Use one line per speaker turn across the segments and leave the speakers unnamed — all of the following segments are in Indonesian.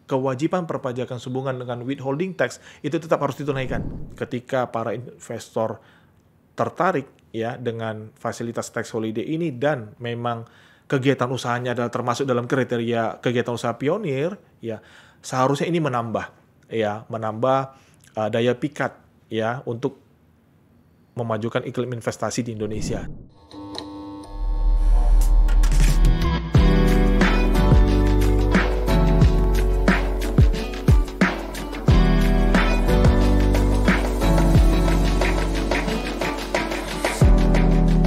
kewajiban perpajakan sehubungan dengan withholding tax itu tetap harus ditunaikan ketika para investor tertarik ya dengan fasilitas tax holiday ini dan memang kegiatan usahanya adalah termasuk dalam kriteria kegiatan usaha pionir, ya seharusnya ini menambah daya pikat ya untuk memajukan iklim investasi di Indonesia.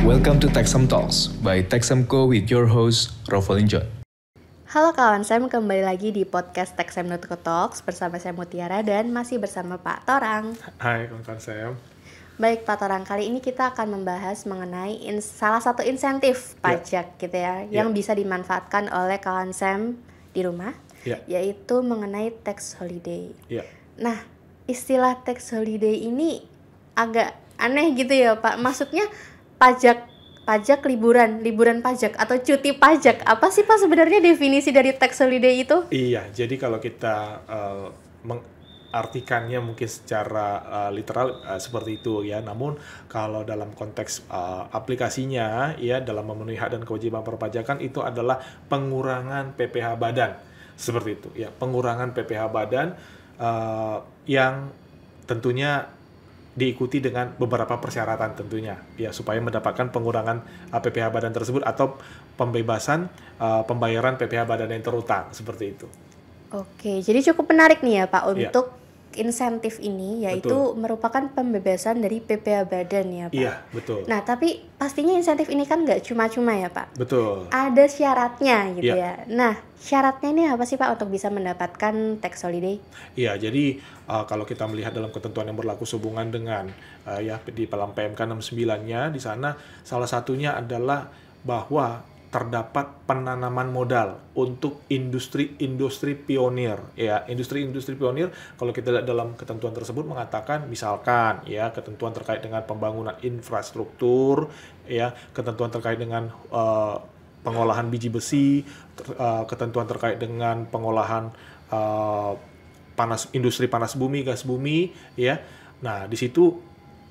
Welcome to Taxam Talks by Taxamco with your host, Rovalin John.
Halo kawan, saya kembali lagi di podcast Taxam Talks bersama saya Mutiara dan masih bersama Pak Torang.
Hai kawan Sam.
Baik Pak Torang, kali ini kita akan membahas mengenai salah satu insentif pajak gitu ya, yang bisa dimanfaatkan oleh kawan Sam di rumah, yaitu mengenai tax holiday. Nah, istilah tax holiday ini agak aneh gitu ya Pak, maksudnya pajak liburan pajak atau cuti pajak. Apa sih Pak sebenarnya definisi dari tax holiday itu?
Iya, jadi kalau kita mengartikannya mungkin secara literal seperti itu ya. Namun kalau dalam konteks aplikasinya ya dalam memenuhi hak dan kewajiban perpajakan itu adalah pengurangan PPh badan. Seperti itu ya, pengurangan PPh badan yang tentunya diikuti dengan beberapa persyaratan tentunya ya supaya mendapatkan pengurangan PPh badan tersebut atau pembebasan pembayaran PPh badan yang terutang seperti itu.
Oke, jadi cukup menarik nih ya Pak untuk insentif ini, yaitu merupakan pembebasan dari PPh badan ya Pak.
Iya, betul.
Nah, tapi pastinya insentif ini kan nggak cuma-cuma ya Pak.
Betul.
Ada syaratnya gitu ya. Nah, syaratnya ini apa sih Pak untuk bisa mendapatkan tax holiday?
Iya, jadi kalau kita melihat dalam ketentuan yang berlaku sehubungan dengan di dalam PMK 69-nya, di sana salah satunya adalah bahwa terdapat penanaman modal untuk industri pionir ya. Industri pionir kalau kita lihat dalam ketentuan tersebut mengatakan misalkan ya ketentuan terkait dengan pembangunan infrastruktur ya, ketentuan terkait dengan pengolahan biji besi, ketentuan terkait dengan pengolahan industri panas bumi, gas bumi ya. Nah, di situ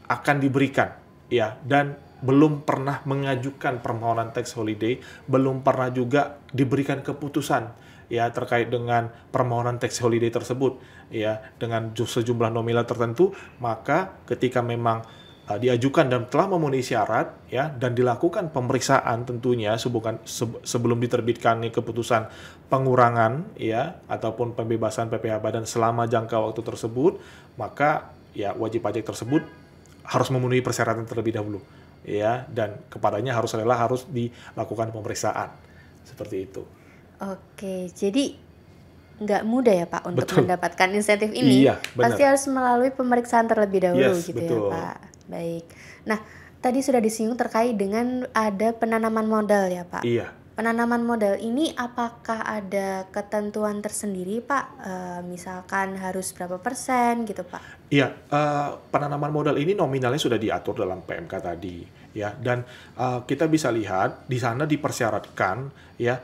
akan diberikan ya, dan belum pernah mengajukan permohonan tax holiday, belum pernah juga diberikan keputusan ya terkait dengan permohonan tax holiday tersebut ya dengan sejumlah nominal tertentu, maka ketika memang diajukan dan telah memenuhi syarat ya dan dilakukan pemeriksaan tentunya sebelum diterbitkan keputusan pengurangan ya ataupun pembebasan PPh badan selama jangka waktu tersebut, maka ya wajib pajak tersebut harus memenuhi persyaratan terlebih dahulu ya, dan kepadanya harus dilakukan pemeriksaan seperti itu.
Oke, jadi nggak mudah ya Pak untuk mendapatkan insentif ini.
Iya,
pasti harus melalui pemeriksaan terlebih dahulu gitu
betul.
Ya Pak. Baik. Nah, tadi sudah disinggung terkait dengan ada penanaman modal ya Pak.
Iya.
Penanaman modal ini apakah ada ketentuan tersendiri Pak? Misalkan harus berapa persen gitu Pak?
Iya, penanaman modal ini nominalnya sudah diatur dalam PMK tadi ya, dan kita bisa lihat di sana dipersyaratkan ya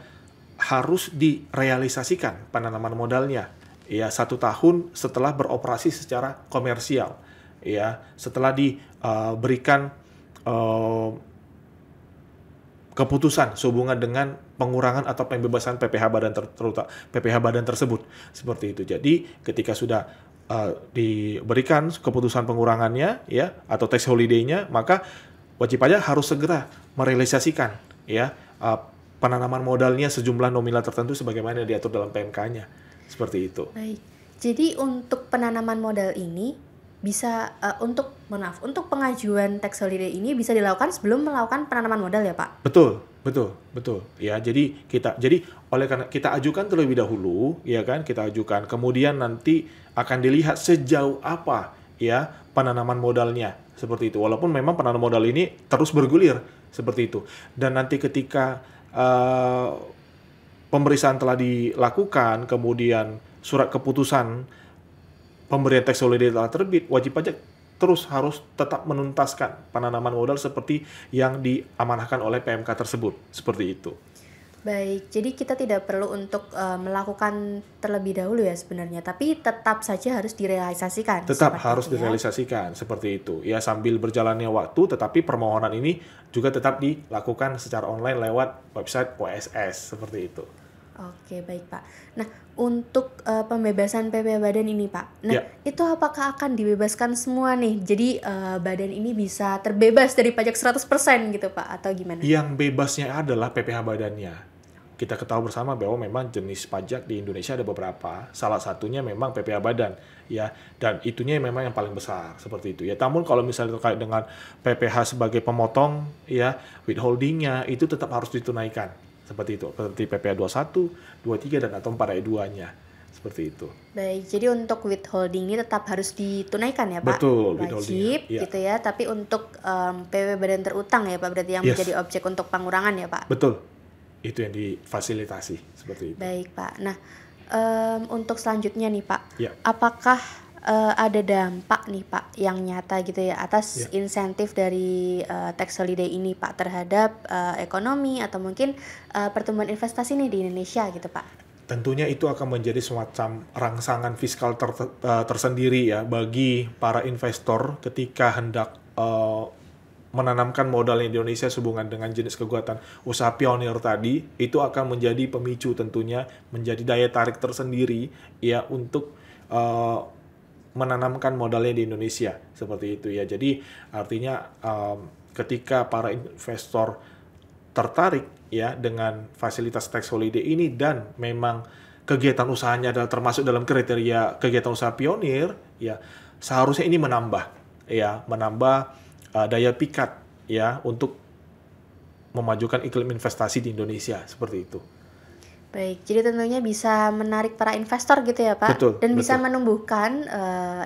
harus direalisasikan penanaman modalnya ya 1 tahun setelah beroperasi secara komersial ya, setelah diberikan keputusan sehubungan dengan pengurangan atau pembebasan PPh badan tersebut seperti itu. Jadi ketika sudah diberikan keputusan pengurangannya ya atau tax holiday-nya, maka wajib pajak harus segera merealisasikan ya penanaman modalnya sejumlah nominal tertentu sebagaimana diatur dalam PMK-nya seperti itu.
Baik. Jadi untuk penanaman modal ini bisa untuk pengajuan tax holiday ini bisa dilakukan sebelum melakukan penanaman modal ya Pak?
Betul. Ya, jadi oleh karena kita ajukan terlebih dahulu, ya kan, kita ajukan, kemudian nanti akan dilihat sejauh apa ya penanaman modalnya seperti itu. Walaupun memang penanaman modal ini terus bergulir seperti itu. Dan nanti ketika pemeriksaan telah dilakukan, kemudian surat keputusan pemberian tax holiday telah terbit, wajib pajak terus harus tetap menuntaskan penanaman modal seperti yang diamanahkan oleh PMK tersebut, seperti itu.
Baik, jadi kita tidak perlu untuk melakukan terlebih dahulu ya sebenarnya, tapi tetap saja harus direalisasikan.
Tetap
Seperti
harus
itu ya.
direalisasikan seperti itu. Ya sambil berjalannya waktu, tetapi permohonan ini juga tetap dilakukan secara online lewat website OSS seperti itu.
Oke, baik Pak. Nah, untuk pembebasan PP Badan ini Pak, nah
Ya.
itu apakah akan dibebaskan semua nih? Jadi badan ini bisa terbebas dari pajak 100% gitu Pak, atau gimana?
Yang bebasnya adalah PPh badannya. Kita ketahui bersama bahwa memang jenis pajak di Indonesia ada beberapa. Salah satunya memang PPh badan, ya. Dan itunya memang yang paling besar seperti itu ya. Namun kalau misalnya terkait dengan PPh sebagai pemotong, ya, withholdingnya itu tetap harus ditunaikan seperti itu. Seperti PPh 21, 23 dan atau 4E2-nya seperti itu.
Baik, jadi untuk withholding ini tetap harus ditunaikan ya Pak?
Betul,
Wajib
withholding-nya, iya.
gitu ya. Tapi untuk PP Badan terutang ya Pak, berarti yang
Yes.
menjadi objek untuk pengurangan ya Pak?
Betul. Itu yang difasilitasi seperti itu.
Baik Pak. Nah, untuk selanjutnya nih Pak,
Ya.
apakah ada dampak nih Pak yang nyata gitu ya atas
Ya.
insentif dari tax holiday ini Pak terhadap ekonomi atau mungkin pertumbuhan investasi nih di Indonesia gitu Pak?
Tentunya itu akan menjadi semacam rangsangan fiskal tersendiri ya bagi para investor ketika hendak menanamkan modal di Indonesia sehubungan dengan jenis kegiatan usaha pionir tadi, itu akan menjadi pemicu tentunya, menjadi daya tarik tersendiri ya untuk menanamkan modalnya di Indonesia seperti itu ya. Jadi artinya ketika para investor tertarik ya dengan fasilitas tax holiday ini dan memang kegiatan usahanya adalah termasuk dalam kriteria kegiatan usaha pionir ya, seharusnya ini menambah daya pikat ya untuk memajukan iklim investasi di Indonesia seperti itu.
Baik, jadi tentunya bisa menarik para investor gitu ya Pak,
Betul,
dan bisa
betul.
menumbuhkan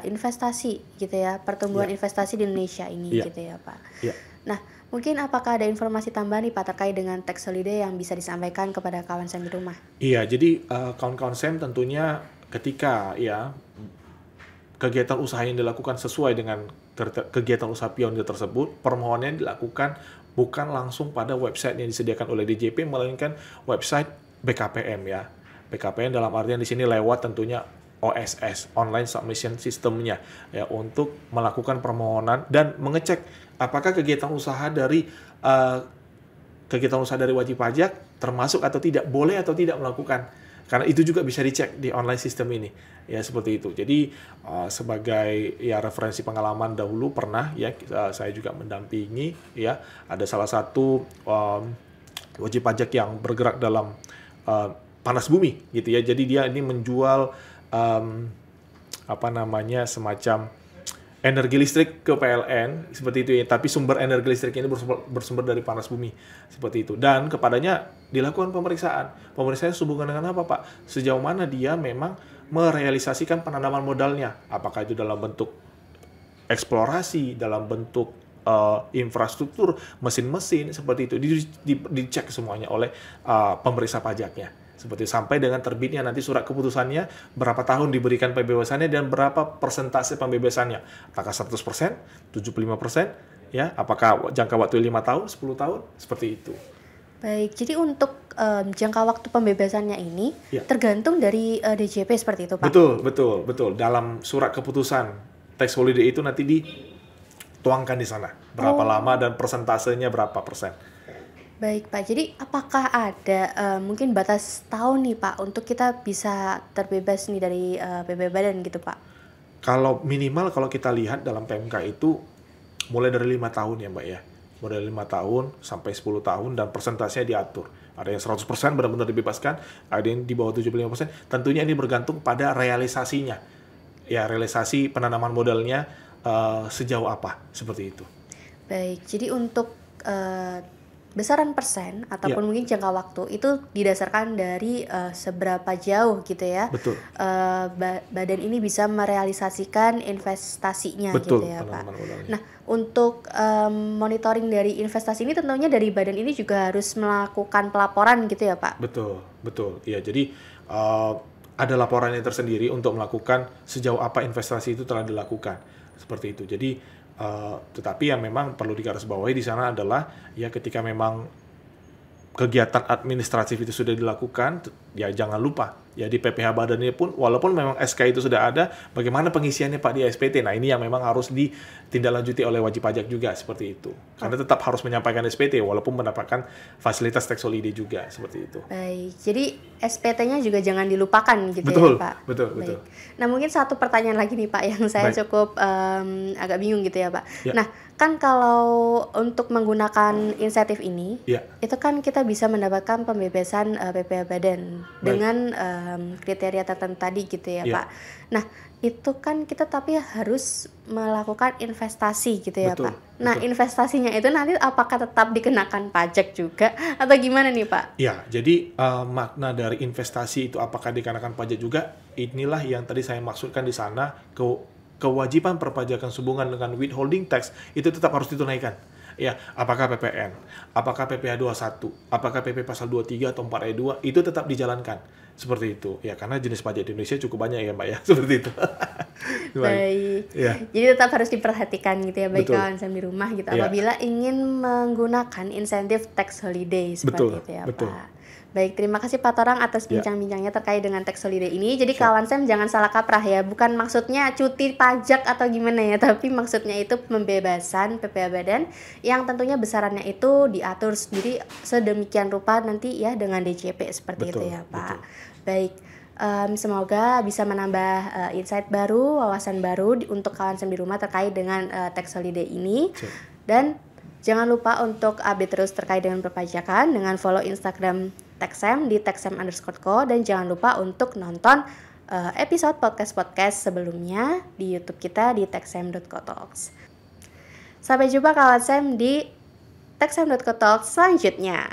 investasi gitu ya, pertumbuhan
Ya.
investasi di Indonesia ini
Ya.
gitu ya Pak.
Ya.
Nah, mungkin apakah ada informasi tambahan nih Pak terkait dengan tax holiday yang bisa disampaikan kepada kawan saya di rumah?
Iya, jadi kawan-kawan SEM tentunya ketika ya kegiatan usaha yang dilakukan sesuai dengan kegiatan usaha pionir tersebut, permohonan dilakukan bukan langsung pada website yang disediakan oleh DJP, melainkan website BKPM ya. BKPM dalam artian di sini lewat tentunya OSS, Online Submission System-nya ya, untuk melakukan permohonan dan mengecek apakah kegiatan usaha dari wajib pajak termasuk atau tidak, boleh atau tidak melakukan. Karena itu juga bisa dicek di online system ini. Ya, seperti itu. Jadi, sebagai ya referensi pengalaman dahulu pernah ya saya juga mendampingi ya, ada salah satu wajib pajak yang bergerak dalam panas bumi gitu ya. Jadi dia ini menjual semacam energi listrik ke PLN seperti itu ya, tapi sumber energi listrik ini bersumber dari panas bumi seperti itu, dan kepadanya dilakukan pemeriksaan sehubungan dengan apa Pak, sejauh mana dia memang merealisasikan penanaman modalnya, apakah itu dalam bentuk eksplorasi, dalam bentuk infrastruktur, mesin-mesin seperti itu, dicek semuanya oleh pemeriksa pajaknya. Seperti sampai dengan terbitnya nanti surat keputusannya, berapa tahun diberikan pembebasannya dan berapa persentase pembebasannya. Apakah 100%, 75%, ya, apakah jangka waktu 5 tahun, 10 tahun, seperti itu.
Baik, jadi untuk jangka waktu pembebasannya ini
Ya.
tergantung dari DJP seperti itu Pak?
Betul. Dalam surat keputusan tax holiday itu nanti dituangkan di sana. Berapa lama dan persentasenya berapa persen.
Baik Pak, jadi apakah ada mungkin batas tahun nih Pak untuk kita bisa terbebas nih dari PB Badan gitu Pak?
Kalau minimal kalau kita lihat dalam PMK itu mulai dari 5 tahun ya Mbak ya. Mulai dari 5 tahun sampai 10 tahun dan persentasenya diatur. Ada yang 100% benar-benar dibebaskan, ada yang di bawah 75%. Tentunya ini bergantung pada realisasinya. Ya, realisasi penanaman modalnya sejauh apa, seperti itu.
Baik, jadi untuk besaran persen ataupun mungkin jangka waktu itu didasarkan dari seberapa jauh gitu ya.
Betul.
Badan ini bisa merealisasikan investasinya
Betul,
gitu ya Pak.
penanaman modalnya.
Nah, untuk monitoring dari investasi ini tentunya dari badan ini juga harus melakukan pelaporan gitu ya Pak.
Betul. Ya, jadi ada laporannya tersendiri untuk melakukan sejauh apa investasi itu telah dilakukan. Seperti itu. Jadi tetapi yang memang perlu digarisbawahi di sana adalah ya ketika memang kegiatan administratif itu sudah dilakukan, ya jangan lupa ya di PPh Badannya pun walaupun memang SK itu sudah ada, bagaimana pengisiannya Pak di SPT. Nah, ini yang memang harus ditindaklanjuti oleh wajib pajak juga seperti itu. Karena tetap harus menyampaikan SPT walaupun mendapatkan fasilitas tax holiday juga seperti itu.
Baik. Jadi SPT-nya juga jangan dilupakan gitu
betul,
ya, Pak.
Betul.
Nah, mungkin satu pertanyaan lagi nih, Pak, yang saya cukup agak bingung gitu ya, Pak. Ya. Nah, kan kalau untuk menggunakan insentif ini, itu kan kita bisa mendapatkan pembebasan PPh Badan dengan kriteria tertentu tadi gitu ya, Pak. Nah, itu kan kita tapi harus melakukan investasi gitu ya, Pak. Nah, investasinya itu nanti apakah tetap dikenakan pajak juga atau gimana nih, Pak?
Ya, jadi makna dari investasi itu apakah dikenakan pajak juga, inilah yang tadi saya maksudkan di sana, kewajiban perpajakan sehubungan dengan withholding tax itu tetap harus ditunaikan. Ya, apakah PPN, apakah PPh 21, apakah PP pasal 23 atau 4E2 itu tetap dijalankan. Seperti itu. Ya, karena jenis pajak di Indonesia cukup banyak ya, Mbak ya. Seperti itu.
Baik. Ya. Jadi tetap harus diperhatikan gitu ya, baik kawan di rumah gitu. Apabila ingin menggunakan insentif tax holiday seperti itu ya, Pak. Baik, terima kasih Pak Torang atas bincang-bincangnya terkait dengan tax holiday ini. Jadi kawan Sam jangan salah kaprah ya, bukan maksudnya cuti pajak atau gimana ya, tapi maksudnya itu pembebasan PPh Badan yang tentunya besarannya itu diatur sendiri sedemikian rupa nanti ya dengan DJP seperti itu ya, Pak. Baik. Semoga bisa menambah insight baru, wawasan baru untuk kawan Sam di rumah terkait dengan tax holiday ini. Dan jangan lupa untuk update terus terkait dengan perpajakan dengan follow Instagram Taxam di taxam_co dan jangan lupa untuk nonton episode podcast sebelumnya di YouTube kita di taxam.co_talks. Sampai jumpa kawan Sam di taxam.co_talks selanjutnya.